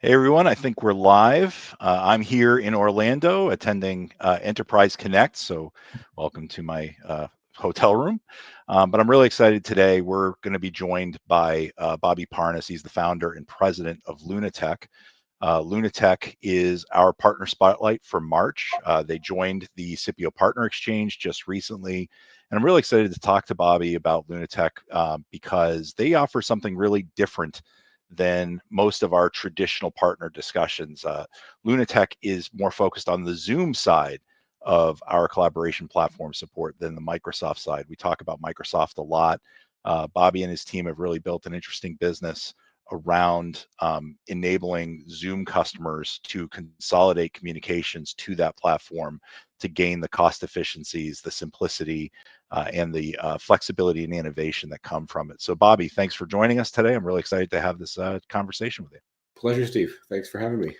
Hey everyone, I think we're live. I'm here in Orlando attending Enterprise Connect, so welcome to my hotel room. But I'm really excited today. We're going to be joined by Bobby Pappas. He's the founder and president of LunaTech. LunaTech is our partner spotlight for March. They joined the SIPPIO Partner Exchange just recently. And I'm really excited to talk to Bobby about LunaTech because they offer something really different than most of our traditional partner discussions. LunaTech is more focused on the Zoom side of our collaboration platform support than the Microsoft side. We talk about Microsoft a lot. Bobby and his team have really built an interesting business around enabling Zoom customers to consolidate communications to that platform to gain the cost efficiencies, the simplicity, and the flexibility and innovation that come from it. So Bobby, thanks for joining us today. I'm really excited to have this conversation with you. Pleasure, Steve. Thanks for having me.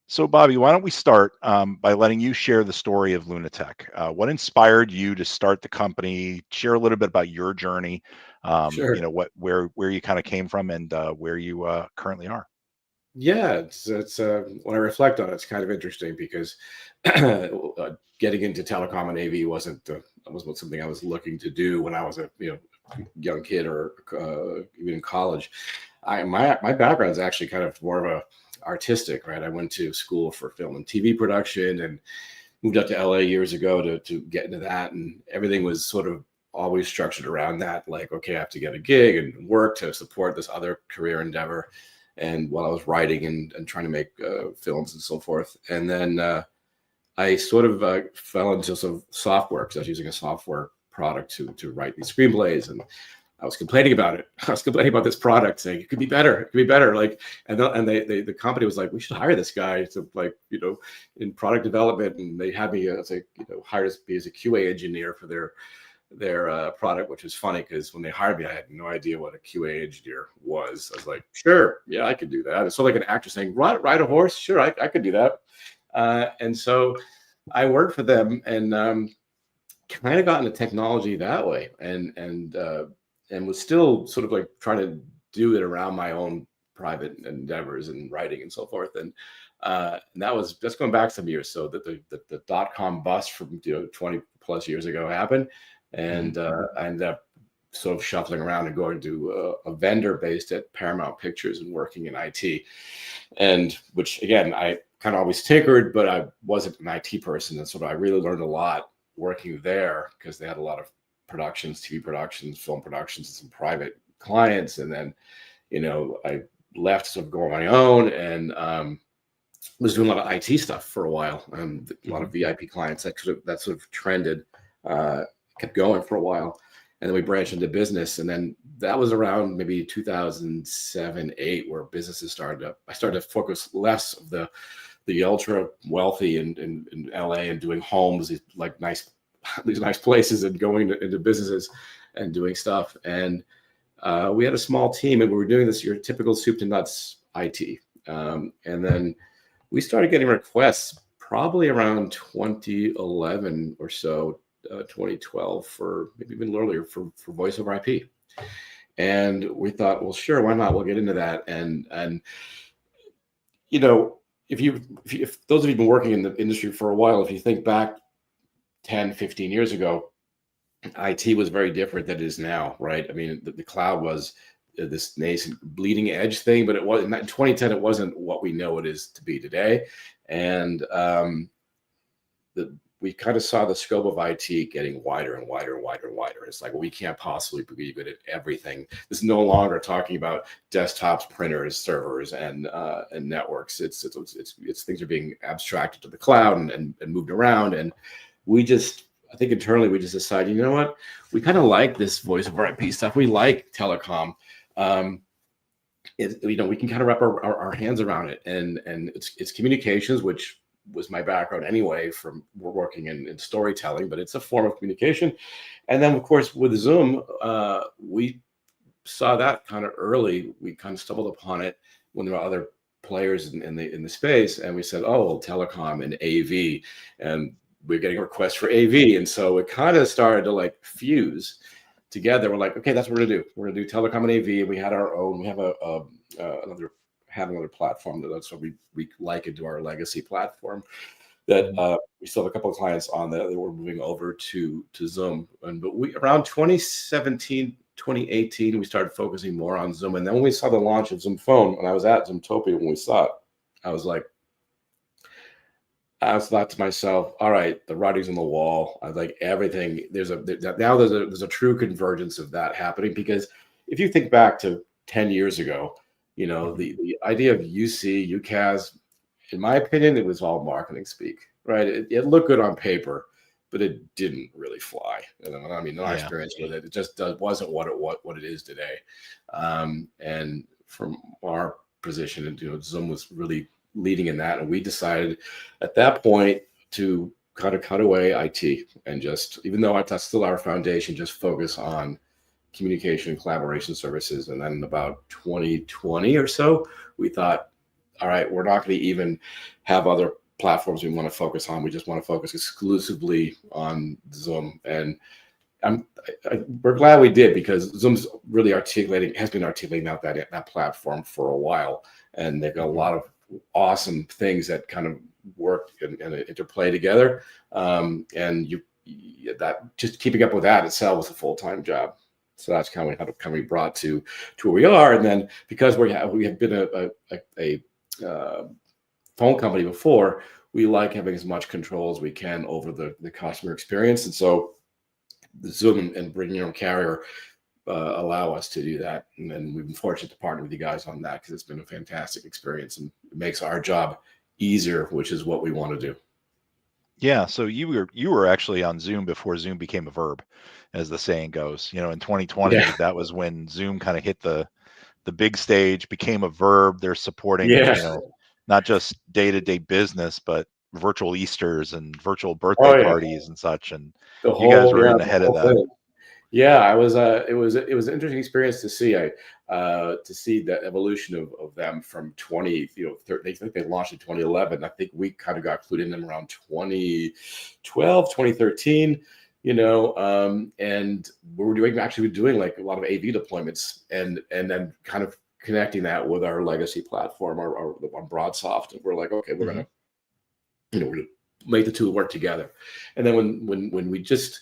So Bobby, why don't we start by letting you share the story of LunaTech? What inspired you to start the company? Share a little bit about your journey. Sure. Where you kind of came from and where you currently are. Yeah, it's when I reflect on it, it's kind of interesting because getting into telecom and AV wasn't something I was looking to do when I was a young kid or even in college. My background is actually kind of more of a artistic, right? I went to school for film and TV production and moved up to LA years ago to get into that, and everything was sort of always structured around that. Like, okay, I have to get a gig and work to support this other career endeavor. And while I was writing and trying to make films and so forth, and then I sort of fell into some software because I was using a software product to write these screenplays, and I was complaining about it. I was complaining about this product, saying it could be better. It could be better. Like, and the company was like, we should hire this guy to in product development, and they had me hired as be as a QA engineer for their product, which was funny because when they hired me, I had no idea what a QA engineer was. I was like, sure, yeah, I could do that. It's sort of like an actor saying, ride a horse. Sure, I could do that. And so I worked for them and kind of got into technology that way, and was still sort of like trying to do it around my own private endeavors and writing and so forth. And that was just going back some years. So that the .com bust from 20 plus years ago happened. And I ended up sort of shuffling around and going to a vendor based at Paramount Pictures and working in IT. And which, again, I kind of always tinkered, but I wasn't an IT person. And so I really learned a lot working there because they had a lot of productions, TV productions, film productions, and some private clients. And then, I left to sort of go on my own and was doing a lot of IT stuff for a while. A lot of VIP clients that sort of trended. Kept going for a while, and then we branched into business, and then that was around maybe 2007, 8, where businesses I started to focus less of the ultra wealthy in LA and doing homes, these nice places, and going into businesses and doing stuff. And we had a small team, and we were doing this your typical soup to nuts IT. And then we started getting requests probably around 2011 or so. 2012 for maybe even earlier for voice over IP, and we thought, well, sure, why not? We'll get into that. And if those of you who've been working in the industry for a while, if you think back 10, 15 years ago, IT was very different than it is now, right? I mean, the cloud was this nascent bleeding edge thing, but it wasn't. In 2010, it wasn't what we know it is to be today, and we kind of saw the scope of IT getting wider and wider and wider and wider. It's like, well, we can't possibly be good at everything. This is no longer talking about desktops, printers, servers, and networks. It's things are being abstracted to the cloud and moved around. And I think internally we just decided, you know what, we kind of like this voice over IP stuff. We like telecom. We can kind of wrap our hands around it, and it's communications, which was my background anyway, from working in storytelling, but it's a form of communication. And then, of course, with Zoom, we saw that kind of early. We kind of stumbled upon it when there were other players in the space, and we said, oh, well, telecom and AV, and we're getting requests for AV. And so it kind of started to fuse together. We're like, okay, that's what we're gonna do. We're gonna do telecom and AV. And we had our own. We have another have another platform that's what we liken to our legacy platform. That we still have a couple of clients on that we're moving over to Zoom. But we around 2017, 2018, we started focusing more on Zoom. And then when we saw the launch of Zoom Phone, when I was at Zoomtopia, when we saw it, I was thought to myself, all right, the writing's on the wall. I was like, everything. There's a true convergence of that happening, because if you think back to 10 years ago, the idea of UCaaS, in my opinion, it was all marketing speak, right? It looked good on paper, but it didn't really fly. I mean, my experience with it, it just wasn't what it is today. And from our position, Zoom was really leading in that, and we decided at that point to kind of cut away IT and just, even though that's still our foundation, just focus on communication and collaboration services. And then about 2020 or so, we thought, all right, we're not going to even have other platforms we want to focus on. We just want to focus exclusively on Zoom. And we're glad we did, because Zoom's really has been articulating out that platform for a while. And they've got a lot of awesome things that kind of work and interplay together. And that just keeping up with that itself was a full-time job. So that's kind of how we brought to where we are. And then because we have been a phone company before, we like having as much control as we can over the customer experience. And so the Zoom and bringing your own carrier allow us to do that. And we've been fortunate to partner with you guys on that, because it's been a fantastic experience and it makes our job easier, which is what we want to do. Yeah, so you were actually on Zoom before Zoom became a verb, as the saying goes. In 2020, that was when Zoom kind of hit the big stage, became a verb. They're supporting, not just day-to-day business, but virtual Easters and virtual birthday parties and such. And you guys were in ahead of that. Thing. Yeah, it was an interesting experience to see. To see the evolution of them from 20, they think they launched in 2011. I think we kind of got clued in them around 2012, 2013, and we were doing like a lot of AV deployments, and then kind of connecting that with our legacy platform, our BroadSoft. And we're like, okay, we're gonna, we're gonna make the two work together. And then when we just,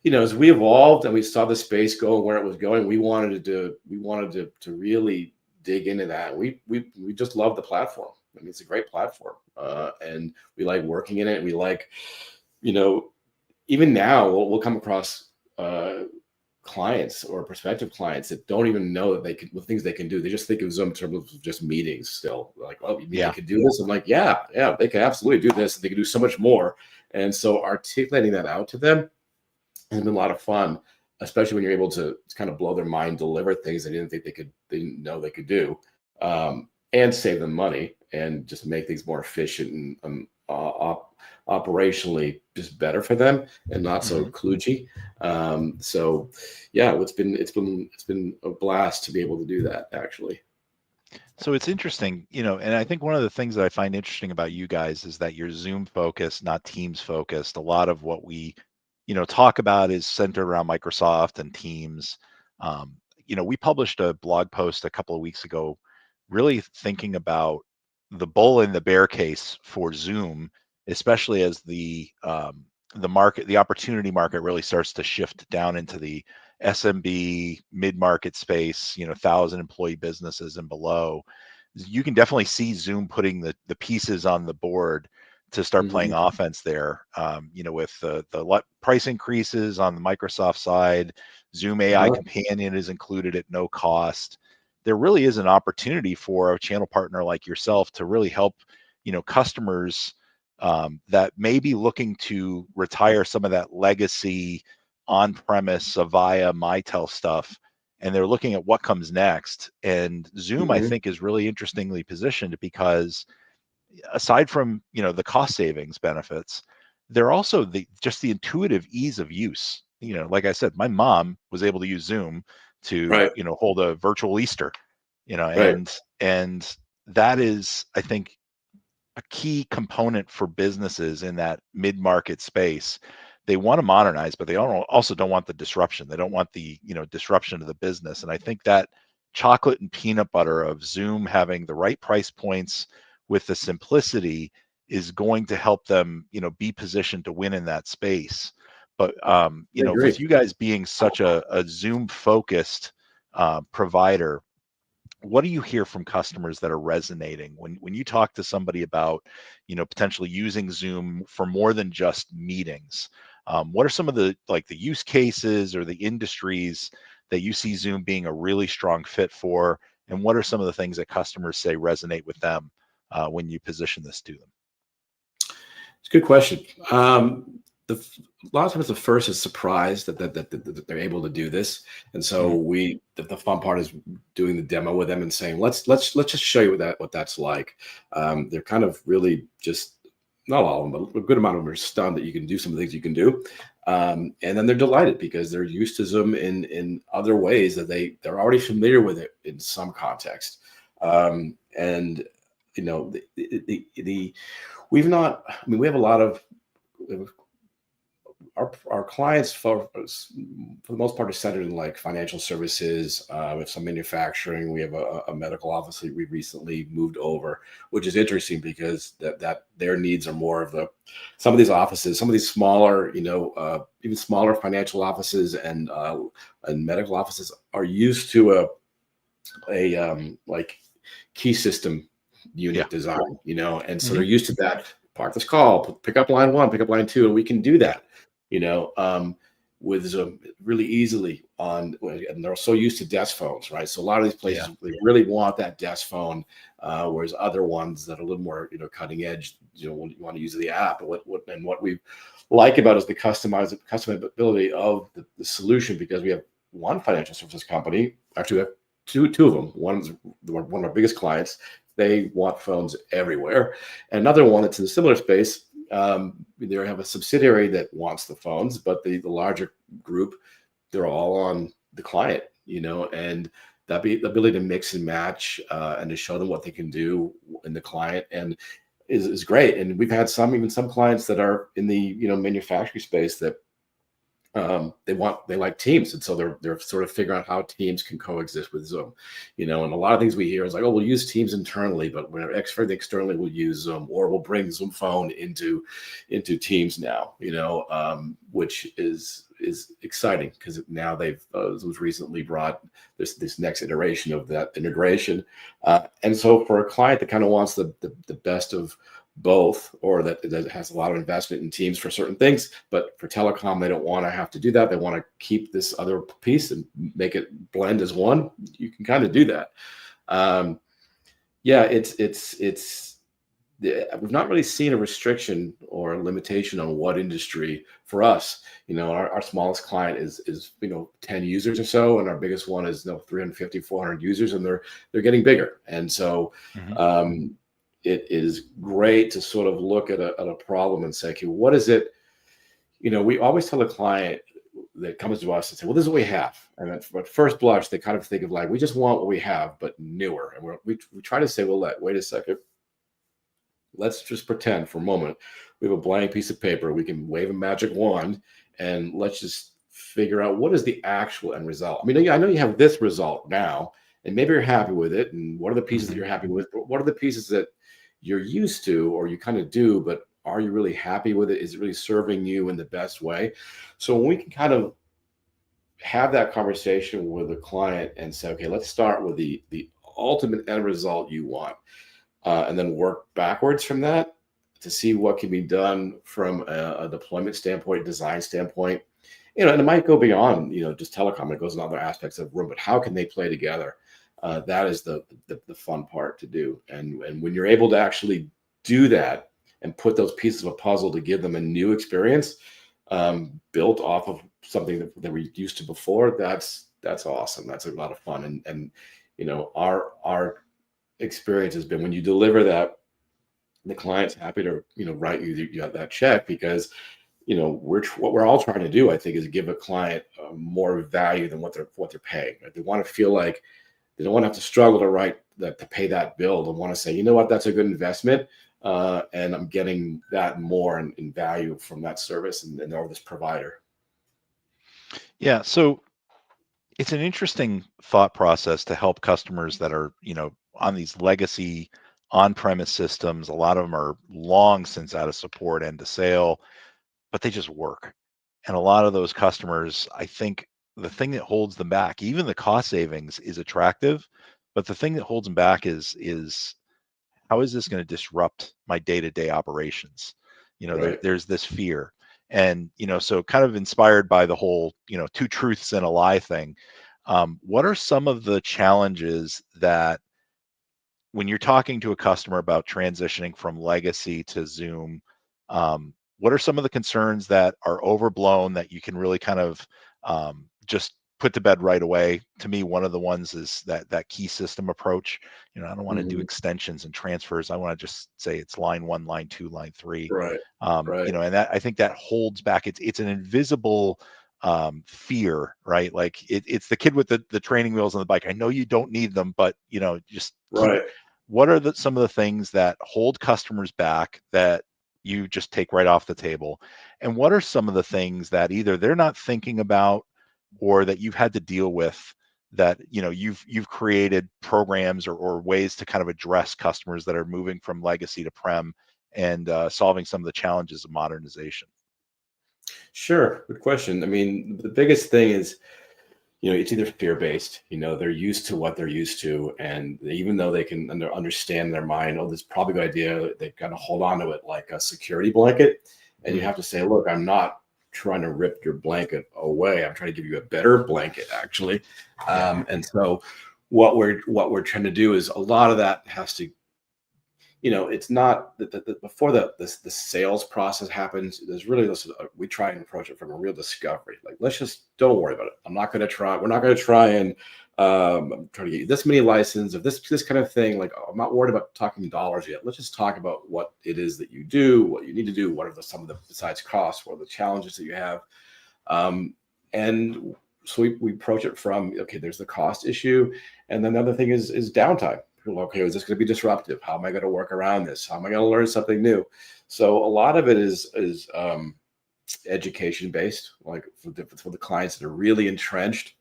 as we evolved and we saw the space go where it was going, we wanted to really dig into that. We just love the platform. I mean, it's a great platform, and we like working in it. We like, even now we'll come across clients or prospective clients that don't even know that the things they can do. They just think of Zoom in terms of just meetings still. Like, oh, you mean they could do this? I'm like, yeah, they can absolutely do this. They can do so much more. And so articulating that out to them has been a lot of fun, especially when you're able to kind of blow their mind, deliver things they didn't know they could do, and save them money and just make things more efficient and operationally just better for them and not so kludgy. So yeah, it's been a blast to be able to do that, actually. So it's interesting, and I think one of the things that I find interesting about you guys is that you're Zoom focused, not Teams focused. A lot of what we talk about is centered around Microsoft and Teams. We published a blog post a couple of weeks ago, really thinking about the bull and the bear case for Zoom, especially as the opportunity market really starts to shift down into the SMB mid-market space, 1,000 employee businesses and below. You can definitely see Zoom putting the pieces on the board to start playing offense there, with the price increases on the Microsoft side. Zoom AI Companion is included at no cost. There really is an opportunity for a channel partner like yourself to really help, customers that may be looking to retire some of that legacy on-premise Avaya, Mitel stuff, and they're looking at what comes next. And Zoom, I think, is really interestingly positioned because aside from the cost savings benefits, they're also just the intuitive ease of use. Like I said, my mom was able to use Zoom to hold a virtual Easter, and that is, I think, a key component for businesses in that mid-market space. They want to modernize, but they also don't want the disruption. They don't want the disruption to the business. And I think that chocolate and peanut butter of Zoom having the right price points with the simplicity is going to help them, be positioned to win in that space. But I with agree. you guys being such a Zoom focused provider, what do you hear from customers that are resonating when you talk to somebody about, potentially using Zoom for more than just meetings? What are some of the use cases or the industries that you see Zoom being a really strong fit for? And what are some of the things that customers say resonate with them when you position this to them? It's a good question. A lot of times the first is surprised that they're able to do this, and so the fun part is doing the demo with them and saying let's just show you what that's like. They're kind of really just, not all of them, but a good amount of them are stunned that you can do some of the things you can do, and then they're delighted because they're used to Zoom in other ways that they're already familiar with it in some context, and we've not. I mean, we have a lot of our clients for the most part are centered in like financial services. We have some manufacturing. We have a medical office that we recently moved over, which is interesting because that their needs are more of some of these offices, some of these smaller, even smaller financial offices and medical offices are used to a like key system unit design, and so they're used to that. Park this call, pick up line 1, pick up line 2, and we can do that, with Zoom really easily and they're so used to desk phones, right? So a lot of these places, they really want that desk phone, whereas other ones that are a little more, cutting edge, you want to use the app. And what we like about is the customizability of the solution, because we have one financial services company, actually we have two of them. One's one of our biggest clients. They want phones everywhere. And another one that's in a similar space, they have a subsidiary that wants the phones, but the larger group, they're all on the client, and the ability to mix and match and to show them what they can do in the client and is great. And we've had even some clients that are in the manufacturing space that they like Teams, and so they're sort of figuring out how Teams can coexist with Zoom, and a lot of things we hear is like, oh, we'll use Teams internally, but whenever externally we'll use Zoom, or we'll bring Zoom Phone into Teams now, which is exciting because now Zoom's recently brought this next iteration of that integration, and so for a client that kind of wants the best of both, or that has a lot of investment in Teams for certain things, but for telecom they don't want to have to do that. They want to keep this other piece and make it blend as one. You can kind of do that. We've not really seen a restriction or a limitation on what industry. For us, our smallest client is 10 users or so, and our biggest one is 350, 400 users, and they're getting bigger. And so it is great to sort of look at a problem and say, okay, what is it? We always tell a client that comes to us and say, well, this is what we have. And at first blush, they kind of think of like, we just want what we have, but newer. And we try to say, well, wait a second. Let's just pretend for a moment we have a blank piece of paper. We can wave a magic wand and let's just figure out what is the actual end result. I mean, I know you have this result now, and maybe you're happy with it. And what are the pieces that you're happy with? But what are the pieces that you're used to, or you kind of do, but are you really happy with it? Is it really serving you in the best way? So when we can kind of have that conversation with a client and say, okay, let's start with the ultimate end result you want, and then work backwards from that to see what can be done from a deployment standpoint, design standpoint, and it might go beyond, just telecom. It goes in other aspects of room, but how can they play together? That is the fun part to do. And when you're able to actually do that and put those pieces of a puzzle to give them a new experience, built off of something that we're used to before, that's awesome. That's a lot of fun. And our experience has been when you deliver that, the client's happy to write you that check, because what we're all trying to do, I think, is give a client more value than what they're paying. Right? They want to feel like they don't want to have to struggle to pay that bill. They want to say, you know what, that's a good investment, and I'm getting that more in value from that service and or this provider. Yeah. So It's an interesting thought process to help customers that are, on these legacy on-premise systems. A lot of them are long since out of support and to sale, but they just work. And a lot of those customers, I think the thing that holds them back, even the cost savings is attractive, but the thing that holds them back is how is this going to disrupt my day-to-day operations? Right. There's this fear. And, so kind of inspired by the whole, two truths and a lie thing. What are some of the challenges that when you're talking to a customer about transitioning from legacy to Zoom, what are some of the concerns that are overblown that you can really kind of just put to bed right away? To me, one of the ones is that key system approach. I don't want to do Mhm. extensions and transfers. I want to just say it's line one, line two, line three. Right. Right. And that I think that holds back. It's an invisible fear, right? Like it's the kid with the training wheels on the bike. I know you don't need them, but just keep. Right. What are some of the things that hold customers back that you just take right off the table? And what are some of the things that either they're not thinking about or that you've had to deal with that you've created programs or ways to kind of address customers that are moving from legacy to prem and solving some of the challenges of modernization? Sure. Good question. I mean, the biggest thing is, it's either fear based, they're used to what they're used to. And even though they can understand in their mind, oh, this is probably a good idea, they kind of hold on to it like a security blanket. And you Mm, have to say, look, I'm not trying to rip your blanket away. I'm trying to give you a better blanket, actually. yeah. And so what we're trying to do is a lot of that has to, it's not before the sales process happens. There's really this. We try and approach it from a real discovery. Like, let's just don't worry about it. I'm not going to try. We're not going to try and try to get you this many license of this kind of thing. Like, I'm not worried about talking dollars yet. Let's just talk about what it is that you do, what you need to do, what are some of the besides costs, what are the challenges that you have, and so we approach it from, okay, there's the cost issue, and then the other thing is downtime. People are, okay, is this going to be disruptive? How am I going to work around this? How am I going to learn something new? So a lot of it is education based, like for the clients that are really entrenched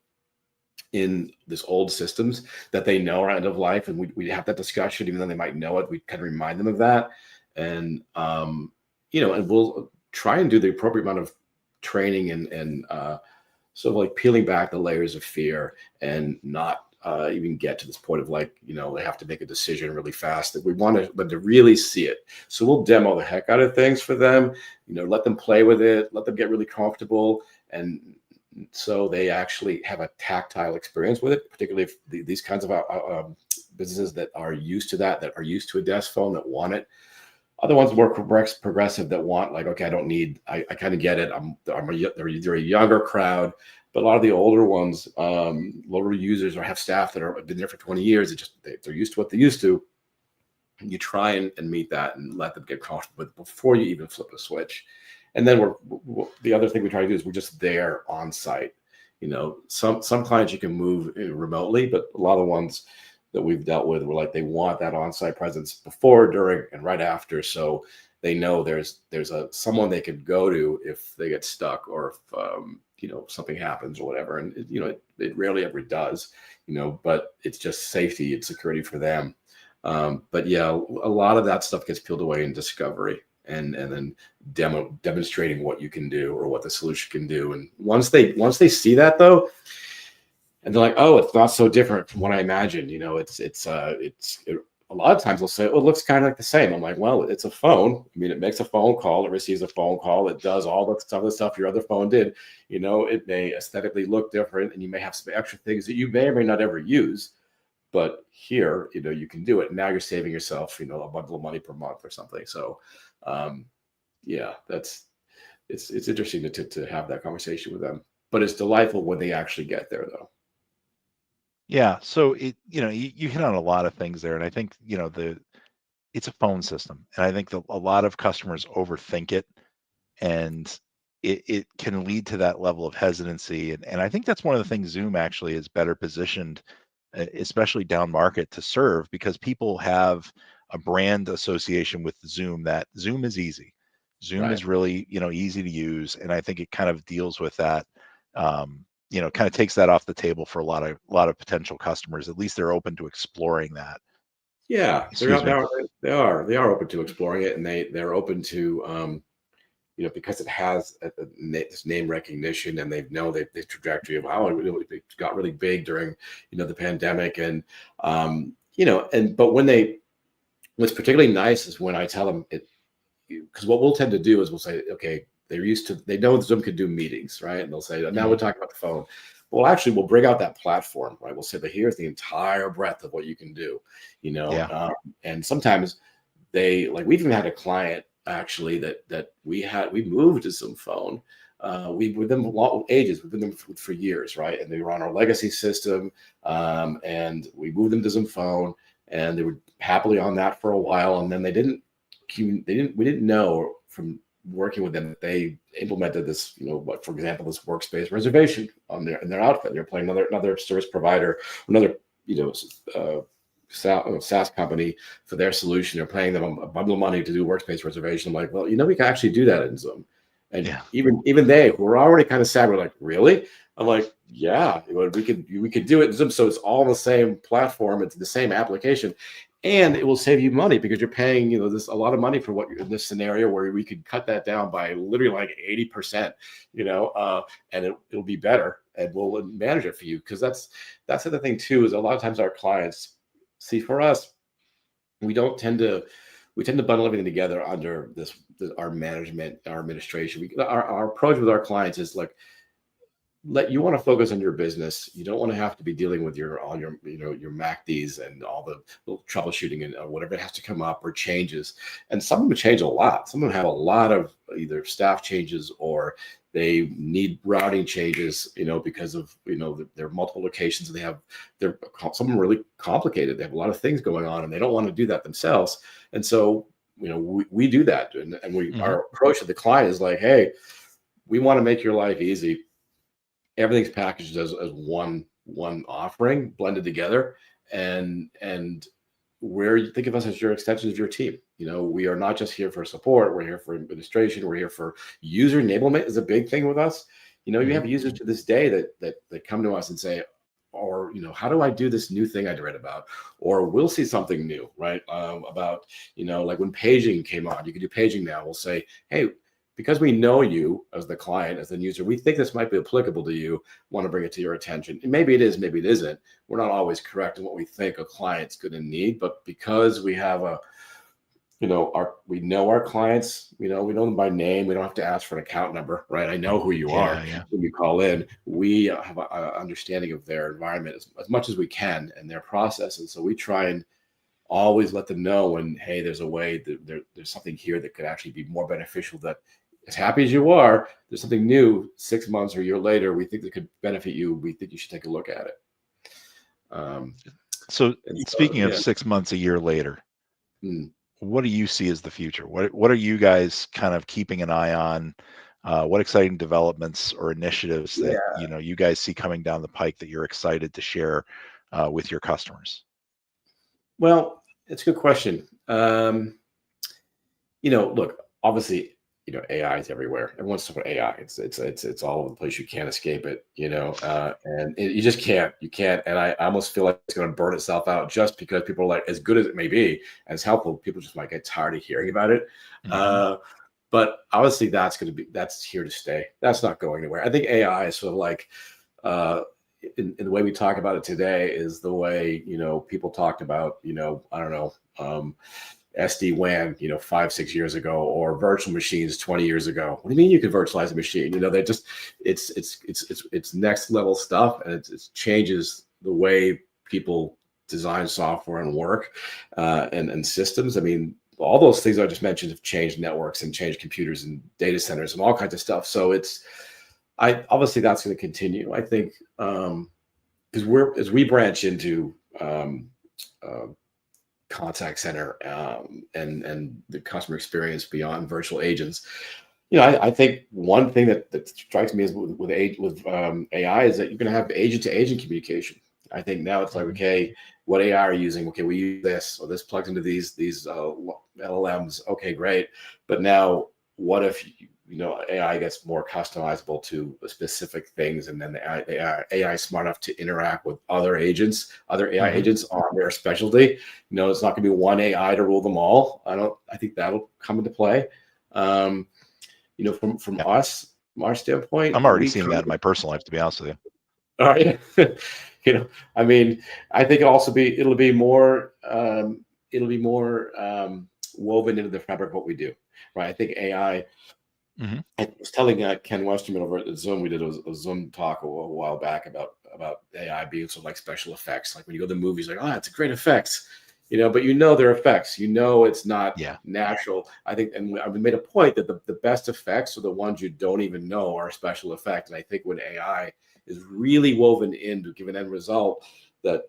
in this old systems that they know are end of life, and we have that discussion, even though they might know it. We kind of remind them of that, and and we'll try and do the appropriate amount of training and sort of like peeling back the layers of fear and not even get to this point of like, they have to make a decision really fast. That we want to really see it. So we'll demo the heck out of things for them, let them play with it, let them get really comfortable. And so they actually have a tactile experience with it, particularly if these kinds of businesses that are used to that are used to a desk phone, that want it. Other ones more progressive that want, like, okay, I don't need, I kind of get it. They're a younger crowd, but a lot of the older ones, older users or have staff that have been there for 20 years. They're used to what they used to. You try and meet that and let them get comfortable with it before you even flip a switch. And then the other thing we try to do is we're just there on site. Some clients you can move remotely, but a lot of the ones that we've dealt with were like, they want that on-site presence before, during, and right after, so they know there's someone they could go to if they get stuck, or if something happens or whatever. And it rarely ever does, but it's just safety and security for them. But yeah, a lot of that stuff gets peeled away in discovery, and then demonstrating what you can do or what the solution can do. And once they see that, though, and they're like, oh, it's not so different from what I imagined. A lot of times they'll say, oh, it looks kind of like the same. I'm like, well, it's a phone. I mean, it makes a phone call, it receives a phone call, it does all the stuff your other phone did. It may aesthetically look different, and you may have some extra things that you may or may not ever use. But here, you can do it. Now you're saving yourself, a bundle of money per month or something. So, yeah, it's interesting to have that conversation with them. But it's delightful when they actually get there, though. Yeah. So you hit on a lot of things there. And I think, it's a phone system. And I think that a lot of customers overthink it, and it can lead to that level of hesitancy. And I think that's one of the things Zoom actually is better positioned, especially down market, to serve, because people have a brand association with Zoom, that Zoom is easy. Zoom Right. is really, easy to use. And I think it kind of deals with that. kind of takes that off the table for a lot of potential customers. At least they're open to exploring that. Yeah, Excuse me. they are open to exploring it, and they're open to because it has this name recognition, and they know the trajectory of how it got really big during the pandemic, and but what's particularly nice is when I tell them it, because what we'll tend to do is we'll say, okay, they know Zoom can do meetings, right? And they'll say, now we're talking about the phone. Well, actually, we'll bring out that platform, right? We'll say that here's the entire breadth of what you can do, and sometimes we've even had a client actually that we moved to Zoom Phone. We with them ages, we've been them for years, right? And they were on our legacy system, and we moved them to Zoom Phone, and they were happily on that for a while, and then we didn't know from working with them that they implemented this, for example, this workspace reservation in their outfit. They're playing another service provider, another SaaS company for their solution. They're paying them a bundle of money to do workspace reservation. I'm like, well, we can actually do that in Zoom. And even they who were already kind of sad were like, really? I'm like, yeah, we could do it in Zoom. So it's all the same platform. It's the same application. And it will save you money because you're paying, this a lot of money for what you're in this scenario where we could cut that down by literally like 80%, and it'll be better, and we'll manage it for you. Because that's the other thing too, is a lot of times our clients see, for us, we tend to bundle everything together under our management, our administration. Our approach with our clients is like, you want to focus on your business. You don't want to have to be dealing with your MACDs and all the little troubleshooting and whatever has to come up or changes. And some of them change a lot. Some of them have a lot of either staff changes or they need routing changes, because of there are multiple locations, and they're some of them really complicated. They have a lot of things going on, and they don't want to do that themselves. And so we do that, and our approach to the client is like, hey, we want to make your life easy. Everything's packaged as one offering blended together, and where you think of us as your extension of your team. We are not just here for support. We're here for administration. We're here for user enablement is a big thing with us. You have users to this day that come to us and say, or how do I do this new thing I read about? Or we'll see something new, right? About like when paging came on, you can do paging now. We'll say, hey, because we know you as the client, as the user, we think this might be applicable to you, want to bring it to your attention. And maybe it is, maybe it isn't. We're not always correct in what we think a client's going to need, but because we have we know our clients, we know them by name. We don't have to ask for an account number, right? I know who you are when you call in. We have an understanding of their environment as much as we can and their process. And so we try and always let them know when, hey, there's a way that there's something here that could actually be more beneficial, that as happy as you are, there's something new 6 months or a year later, we think that could benefit you. We think you should take a look at it. So speaking of 6 months, a year later, what do you see as the future? What are you guys kind of keeping an eye on? What exciting developments or initiatives that you guys see coming down the pike that you're excited to share with your customers? Well, it's a good question. Look, obviously, AI is everywhere. Everyone's talking about AI. It's all over the place. You can't escape it, and you just can't. You can't. And I almost feel like it's going to burn itself out just because people are like, as good as it may be, as helpful, people just might get tired of hearing about it. But obviously, that's here to stay. That's not going anywhere. I think AI is sort of like, in the way we talk about it today is the way, people talked about, I don't know, SD-WAN, 5-6 years ago, or virtual machines 20 years ago. What do you mean you could virtualize a machine? They just, it's next level stuff, and it changes the way people design software and work, and systems. I mean, all those things I just mentioned have changed networks and changed computers and data centers and all kinds of stuff. So obviously that's going to continue. I think, because as we branch into contact center and the customer experience beyond virtual agents, I think one thing that strikes me is with AI is that you're going to have agent to agent communication. I think now it's like, okay, what AI are you using? Okay, we use this, or this plugs into these LLMs. Okay, great. But now, what if AI gets more customizable to specific things, and then the AI is smart enough to interact with other agents, other AI agents on their specialty. It's not going to be one AI to rule them all. I think that'll come into play. From our standpoint, I'm already seeing that in my personal life, to be honest with you. All right. I mean, I think it'll be more woven into the fabric of what we do, right? I think AI. I was telling Ken Westerman over at Zoom, we did a Zoom talk a while back about AI being sort of like special effects. Like when you go to the movies, like, oh, it's a great effects, but they're effects. It's not natural. I think, and I've made a point that the best effects are the ones you don't even know are a special effect. And I think when AI is really woven in to give an end result that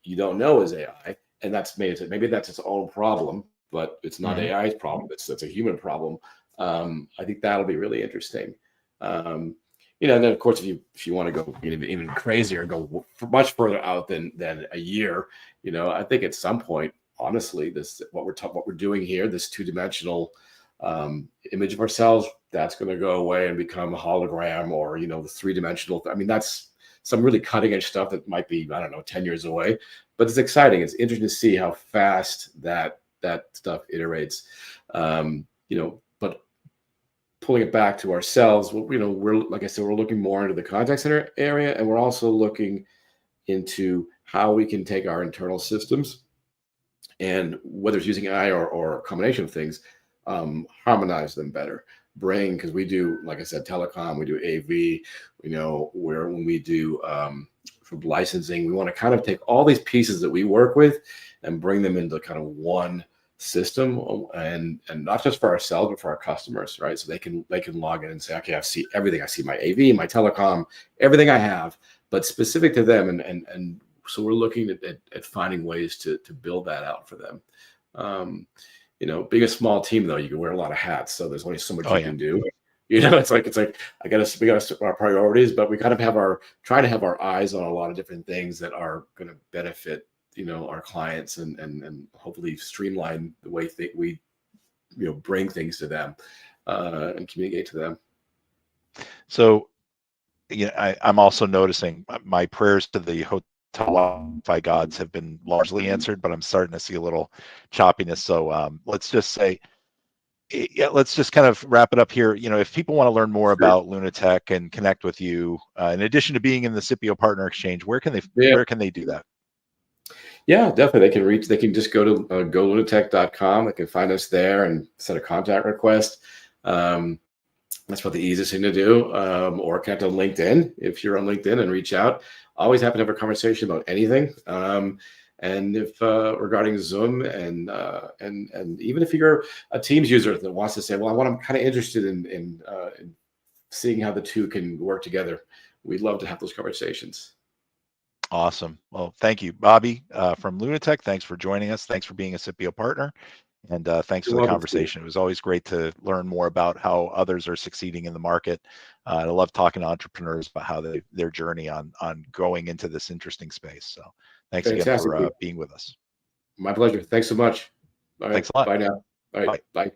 you don't know is AI, and maybe that's its own problem, but it's not AI's problem. It's a human problem. I think that'll be really interesting. And then of course, if you want to go even crazier, go much further out than a year, I think at some point, honestly, what we're doing here, this 2-dimensional image of ourselves, that's going to go away and become a hologram, or the 3-dimensional. I mean, that's some really cutting edge stuff that might be, I don't know, 10 years away, but it's exciting. It's interesting to see how fast that stuff iterates. But pulling it back to ourselves, we're, like I said, we're looking more into the contact center area, and we're also looking into how we can take our internal systems, and whether it's using AI or a combination of things, harmonize them better. Because we do, like I said, telecom, we do AV, when we do from licensing, we want to kind of take all these pieces that we work with and bring them into kind of one system, and not just for ourselves, but for our customers, right? So they can log in and say, okay, I see everything. I see my AV, my telecom, everything I have, but specific to them. And so we're looking at finding ways to build that out for them. Being a small team, though, you can wear a lot of hats, so there's only so much you can do. It's like we got to our priorities, but we kind of trying to have our eyes on a lot of different things that are going to benefit our clients, and hopefully streamline the way we bring things to them and communicate to them. So I'm also noticing my prayers to the hotel Wi-Fi gods have been largely answered, but I'm starting to see a little choppiness. So let's just say, let's just kind of wrap it up here. If people want to learn more about LunaTech and connect with you, in addition to being in the SIPPIO Partner Exchange, where can they do that? Yeah, definitely. They can just go to golunatech.com. They can find us there and send a contact request. That's probably the easiest thing to do. Or connect on LinkedIn if you're on LinkedIn, and reach out. Always happy to have a conversation about anything. And if regarding Zoom, and even if you're a Teams user that wants to say, well, I'm kind of interested in seeing how the two can work together, we'd love to have those conversations. Awesome. Well, thank you, Bobby, from LunaTech. Thanks for joining us. Thanks for being a SIPPIO partner. And thanks for the conversation. It was always great to learn more about how others are succeeding in the market. I love talking to entrepreneurs about how their journey on going into this interesting space. So thanks again for being with us. My pleasure. Thanks so much. All right. Thanks a lot. Bye now. All right. Bye.